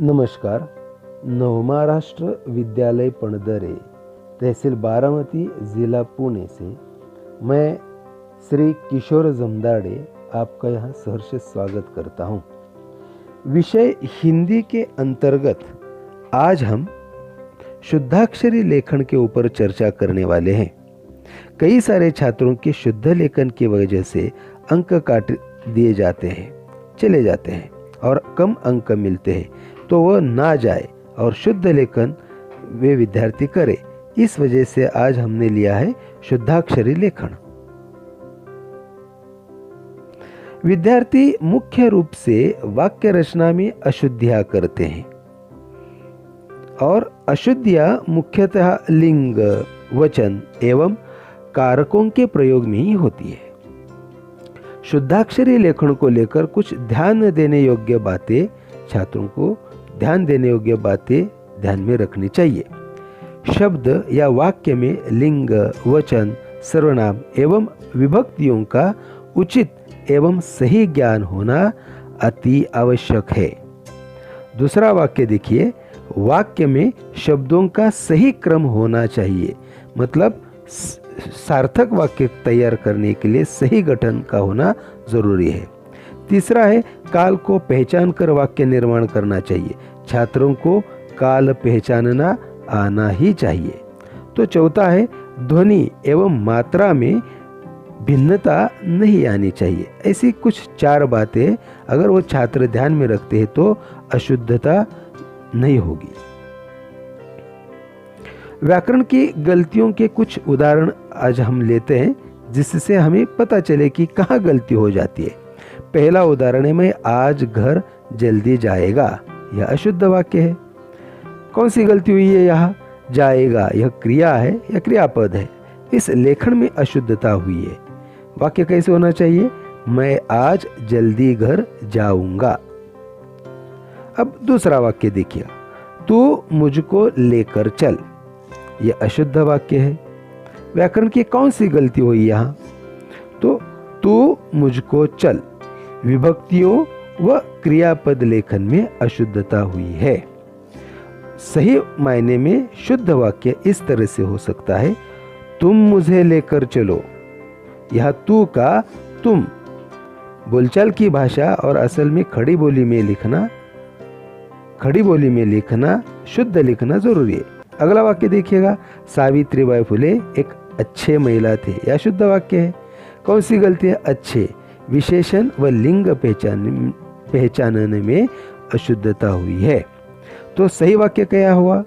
नमस्कार। नवमहाराष्ट्र विद्यालय पणदरे, तहसील बारामती, जिला पुणे से मैं श्री किशोर जमदाड़े आपका यहाँ सहर्ष स्वागत करता हूँ। विषय हिंदी के अंतर्गत आज हम शुद्धाक्षरी लेखन के ऊपर चर्चा करने वाले हैं। कई सारे छात्रों के शुद्ध लेखन की वजह से अंक काट दिए जाते हैं, चले जाते हैं और कम अंक मिलते हैं, तो वह ना जाए और शुद्ध लेखन वे विद्यार्थी करे। इस वजह से आज हमने लिया है शुद्धाक्षरी लेखन। विद्यार्थी मुख्य रूप से वाक्य रचना में अशुद्धियां करते हैं और अशुद्धियां मुख्यतः लिंग, वचन एवं कारकों के प्रयोग में ही होती है। शुद्धाक्षरी लेखन को लेकर कुछ ध्यान देने योग्य बातें छात्रों को ध्यान में रखनी चाहिए। शब्द या वाक्य में लिंग, वचन, सर्वनाम एवं विभक्तियों का उचित एवं सही ज्ञान होना अति आवश्यक है। दूसरा वाक्य देखिए, वाक्य में शब्दों का सही क्रम होना चाहिए, मतलब सार्थक वाक्य तैयार करने के लिए सही गठन का होना जरूरी है। तीसरा है, काल को पहचान कर वाक्य निर्माण करना चाहिए। छात्रों को काल पहचानना आना ही चाहिए। तो चौथा है, ध्वनि एवं मात्रा में भिन्नता नहीं आनी चाहिए। ऐसी कुछ 4 बातें अगर वो छात्र ध्यान में रखते हैं तो अशुद्धता नहीं होगी। व्याकरण की गलतियों के कुछ उदाहरण आज हम लेते हैं, जिससे हमें पता चले कि कहाँ गलती हो जाती है। पहला उदाहरण है, मैं आज घर जल्दी जाएगा। यह अशुद्ध वाक्य है। कौन सी गलती हुई है यहाँ? जाएगा यह क्रिया है या क्रियापद है, इस लेखन में अशुद्धता हुई है। वाक्य कैसे होना चाहिए? मैं आज जल्दी घर जाऊंगा। अब दूसरा वाक्य देखिए, तू मुझको लेकर चल। यह अशुद्ध वाक्य है। व्याकरण की कौन सी गलती हुई यहाँ? तो तू मुझको चल विभक्तियों व क्रियापद लेखन में अशुद्धता हुई है। सही मायने में शुद्ध वाक्य इस तरह से हो सकता है, तुम मुझे लेकर चलो। यह तू का तुम बोलचाल की भाषा और असल में खड़ी बोली में लिखना शुद्ध लिखना जरूरी है। अगला वाक्य देखिएगा, सावित्रीबाई फुले एक अच्छे महिला थे। यह शुद्ध वाक्य है। कौन सी गलती है? अच्छे विशेषण व लिंग पहचानने में अशुद्धता हुई है। तो सही वाक्य क्या हुआ?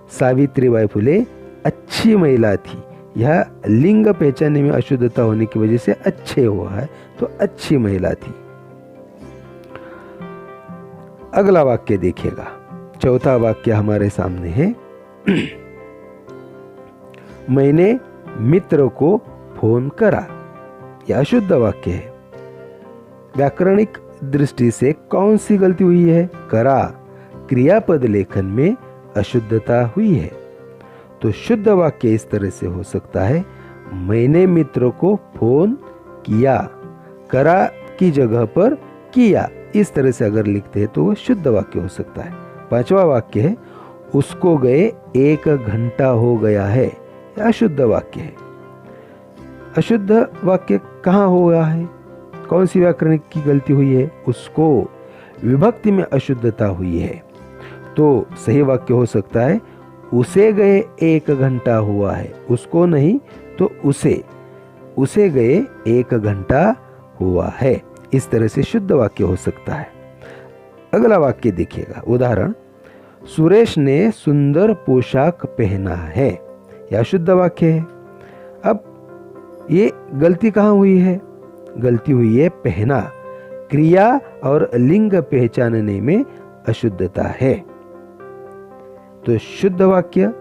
सावित्रीबाई फुले अच्छी महिला थी। यह लिंग पहचानने में अशुद्धता होने की वजह से अच्छे हुआ है, तो अच्छी महिला थी। अगला वाक्य देखिएगा, चौथा वाक्य हमारे सामने है, मैंने मित्र को फोन करा। यह अशुद्ध वाक्य है। व्याकरणिक दृष्टि से कौन सी गलती हुई है? करा क्रियापद लेखन में अशुद्धता हुई है। तो शुद्ध वाक्य इस तरह से हो सकता है, मैंने मित्र को फोन किया। करा की जगह पर किया, इस तरह से अगर लिखते हैं तो वह शुद्ध वाक्य हो सकता है। पांचवा वाक्य है, उसको गए 1 घंटा हो गया है। यह अशुद्ध वाक्य है। अशुद्ध वाक्य कहाँ हुआ है? कौन सी व्याकरण की गलती हुई है? उसको विभक्ति में अशुद्धता हुई है। तो सही वाक्य हो सकता है, उसे गए 1 घंटा हुआ है। उसको नहीं तो उसे गए 1 घंटा हुआ है। इस तरह से शुद्ध वाक्य हो सकता है। अगला वाक्य देखिएगा, उदाहरण, सुरेश ने सुंदर पोशाक पहना है। यह शुद्ध वाक्य है। अब ये गलती कहाँ हुई है? गलती हुई है पहना। क्रिया और लिंग पहचानने में अशुद्धता है। तो शुद्ध वाक्य,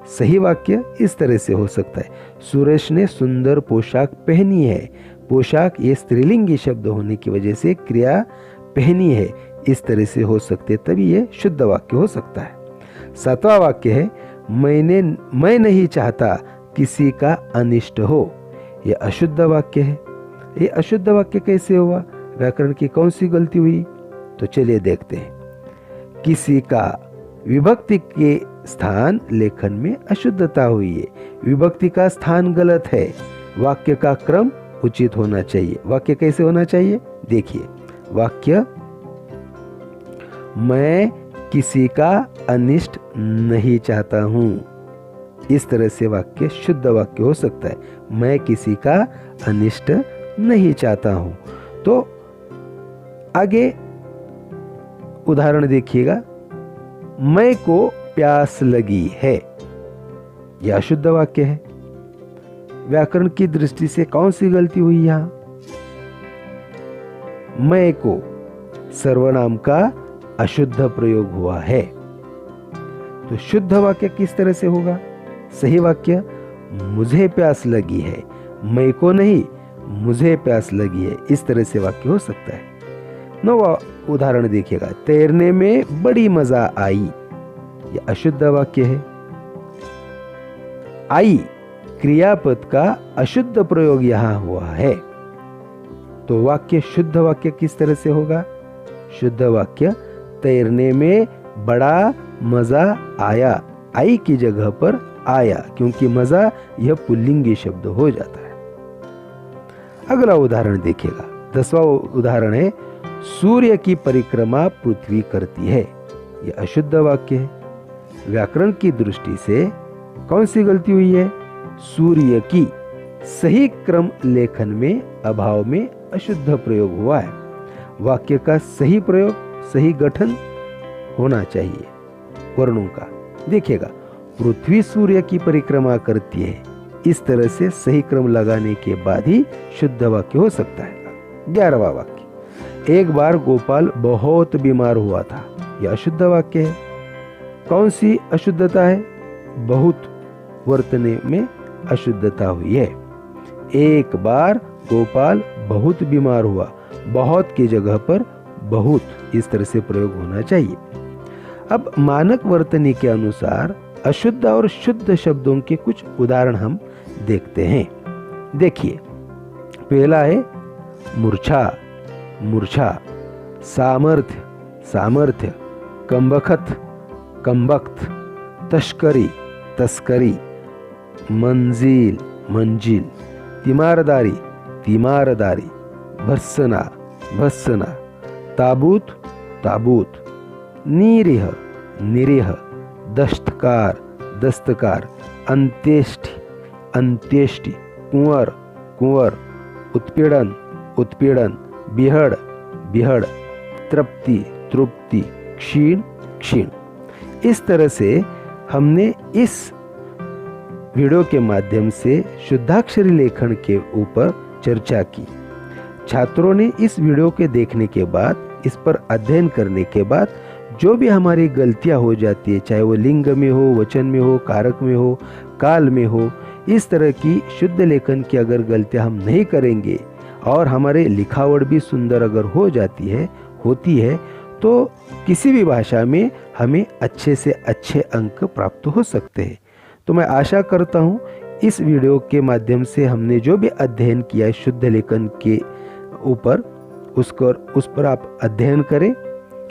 सही वाक्य इस तरह से हो सकता है, सुरेश ने सुंदर पोशाक पहनी है। पोशाक ये स्त्रीलिंगी शब्द होने की वजह से क्रिया पहनी है, इस तरह से हो सकते, तभी ये शुद्ध वाक्य हो सकता है। 7वां वाक्य है, मैं नहीं चाहता किसी का अनिष्ट हो। यह अशुद्ध वाक्य है। ये अशुद्ध वाक्य कैसे हुआ? व्याकरण की कौन सी गलती हुई? तो चलिए देखते हैं। किसी का विभक्ति के स्थान लेखन में अशुद्धता हुई है। विभक्ति का स्थान गलत है। वाक्य का क्रम उचित होना चाहिए। वाक्य कैसे होना चाहिए? देखिए, वाक्य मैं किसी का अनिष्ट नहीं चाहता हूं। इस तरह से वाक्य शुद्ध वाक्य हो सकता है। मैं किसी का अनिष्ट नहीं चाहता हूं। तो आगे उदाहरण देखिएगा, मैं को प्यास लगी है, यह अशुद्ध वाक्य है। व्याकरण की दृष्टि से कौन सी गलती हुई यहां? मैं को सर्वनाम का अशुद्ध प्रयोग हुआ है। तो शुद्ध वाक्य किस तरह से होगा? सही वाक्य मुझे प्यास लगी है, मैं को नहीं, मुझे प्यास लगी है। इस तरह से वाक्य हो सकता है। नौवां उदाहरण देखिएगा, तैरने में बड़ी मजा आई, यह अशुद्ध वाक्य है। आई क्रियापद का अशुद्ध प्रयोग यहां हुआ है। तो वाक्य शुद्ध वाक्य किस तरह से होगा? शुद्ध वाक्य तैरने में बड़ा मजा आया, आई की जगह पर आया, क्योंकि मजा यह पुल्लिंगी शब्द हो जाता है। अगला उदाहरण देखिएगा, 10वां उदाहरण है, सूर्य की परिक्रमा पृथ्वी करती है, यह अशुद्ध वाक्य है। व्याकरण की दृष्टि से कौन सी गलती हुई है? सूर्य की सही क्रम लेखन में अभाव में अशुद्ध प्रयोग हुआ है। वाक्य का सही प्रयोग, सही गठन होना चाहिए वर्णों का। देखिएगा, पृथ्वी सूर्य की परिक्रमा करती है, इस तरह से सही क्रम लगाने के बाद ही शुद्ध वाक्य हो सकता है। 11वां वाक्य, एक बार गोपाल बहुत बीमार हुआ था, यह अशुद्ध वाक्य है। कौन सी अशुद्धता है? बहुत वर्तने में अशुद्धता हुई है। एक बार गोपाल बहुत बीमार हुआ, बहुत की जगह पर बहुत, इस तरह से प्रयोग होना चाहिए। अब मानक वर्तनी के अनुसार अशुद्ध और शुद्ध शब्दों के कुछ उदाहरण हम देखते हैं। देखिए, पहला है मूर्छा, मूर्छा, सामर्थ्य, सामर्थ्य, कमबख्त, कमबख्त, तस्करी, तस्करी, मंजिल, मंजिल, तीमारदारी, तीमारदारी, भत्सना, भत्सना, ताबूत, ताबूत, निरीह, निरीह, दस्तकार, दस्तकार, अंत्येष्टि, अंत्येष्टि, कुंवर, कुंवर, उत्पीड़न, उत्पीड़न, बिहड़, बिहड़, तृप्ति, तृप्ति, क्षीण, क्षीण। इस तरह से हमने इस वीडियो के माध्यम से शुद्धाक्षरी लेखन के ऊपर चर्चा की। छात्रों ने इस वीडियो के देखने के बाद, इस पर अध्ययन करने के बाद जो भी हमारी गलतियां हो जाती है, चाहे वो लिंग में हो, वचन में हो, कारक में हो, काल में हो, इस तरह की शुद्ध लेखन की अगर गलतियां हम नहीं करेंगे और हमारे लिखावट भी सुंदर अगर हो जाती है, होती है, तो किसी भी भाषा में हमें अच्छे से अच्छे अंक प्राप्त हो सकते हैं। तो मैं आशा करता हूँ इस वीडियो के माध्यम से हमने जो भी अध्ययन किया है शुद्ध लेखन के ऊपर, उस पर आप अध्ययन करें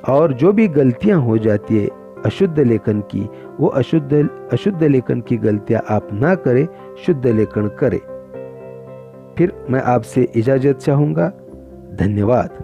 और जो भी गलतियाँ हो जाती है अशुद्ध लेखन की, वो अशुद्ध लेखन की गलतियाँ आप ना करें, शुद्ध लेखन करें। फिर मैं आपसे इजाज़त चाहूँगा। धन्यवाद।